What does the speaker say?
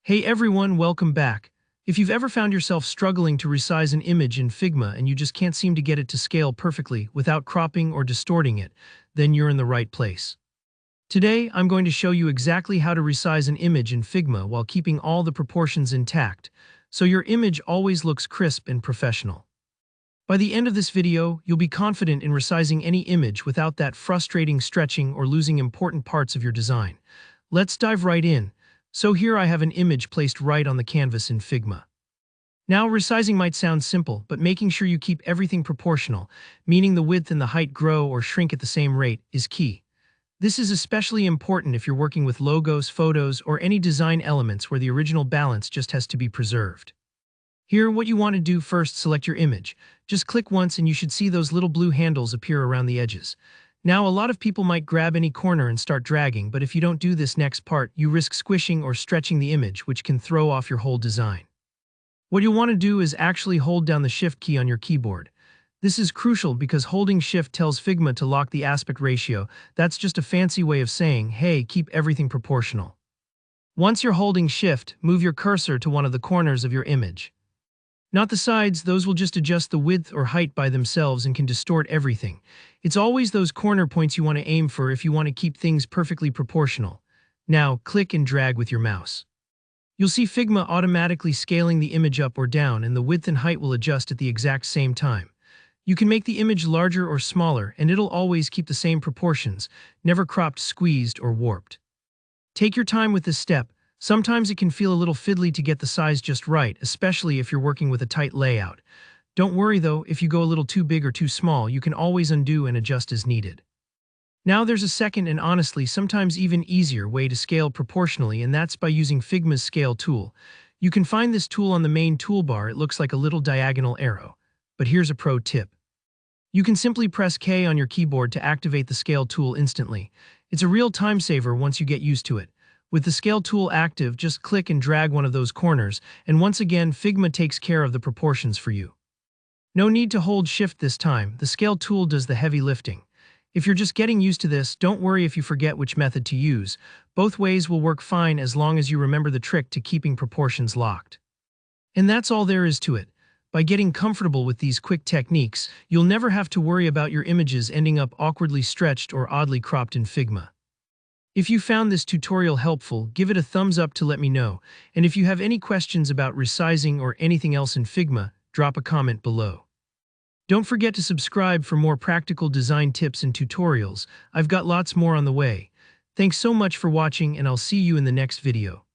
Hey everyone, welcome back. If you've ever found yourself struggling to resize an image in Figma and you just can't seem to get it to scale perfectly without cropping or distorting it, then you're in the right place. Today, I'm going to show you exactly how to resize an image in Figma while keeping all the proportions intact, so your image always looks crisp and professional. By the end of this video, you'll be confident in resizing any image without that frustrating stretching or losing important parts of your design. Let's dive right in. So here I have an image placed right on the canvas in Figma. Now, resizing might sound simple, but making sure you keep everything proportional, meaning the width and the height grow or shrink at the same rate, is key. This is especially important if you're working with logos, photos, or any design elements where the original balance just has to be preserved. Here, what you want to do first, select your image. Just click once and you should see those little blue handles appear around the edges. Now, a lot of people might grab any corner and start dragging, but if you don't do this next part, you risk squishing or stretching the image, which can throw off your whole design. What you'll want to do is actually hold down the Shift key on your keyboard. This is crucial because holding Shift tells Figma to lock the aspect ratio. That's just a fancy way of saying, hey, keep everything proportional. Once you're holding Shift, move your cursor to one of the corners of your image. Not the sides, those will just adjust the width or height by themselves and can distort everything. It's always those corner points you want to aim for if you want to keep things perfectly proportional. Now, click and drag with your mouse. You'll see Figma automatically scaling the image up or down, and the width and height will adjust at the exact same time. You can make the image larger or smaller, and it'll always keep the same proportions, never cropped, squeezed, or warped. Take your time with this step. Sometimes it can feel a little fiddly to get the size just right, especially if you're working with a tight layout. Don't worry though, if you go a little too big or too small, you can always undo and adjust as needed. Now there's a second and honestly sometimes even easier way to scale proportionally, and that's by using Figma's scale tool. You can find this tool on the main toolbar. It looks like a little diagonal arrow. But here's a pro tip. You can simply press K on your keyboard to activate the scale tool instantly. It's a real time saver once you get used to it. With the scale tool active, just click and drag one of those corners, and once again, Figma takes care of the proportions for you. No need to hold Shift this time, the scale tool does the heavy lifting. If you're just getting used to this, don't worry if you forget which method to use. Both ways will work fine as long as you remember the trick to keeping proportions locked. And that's all there is to it. By getting comfortable with these quick techniques, you'll never have to worry about your images ending up awkwardly stretched or oddly cropped in Figma. If you found this tutorial helpful, give it a thumbs up to let me know, and if you have any questions about resizing or anything else in Figma, drop a comment below. Don't forget to subscribe for more practical design tips and tutorials. I've got lots more on the way. Thanks so much for watching, and I'll see you in the next video.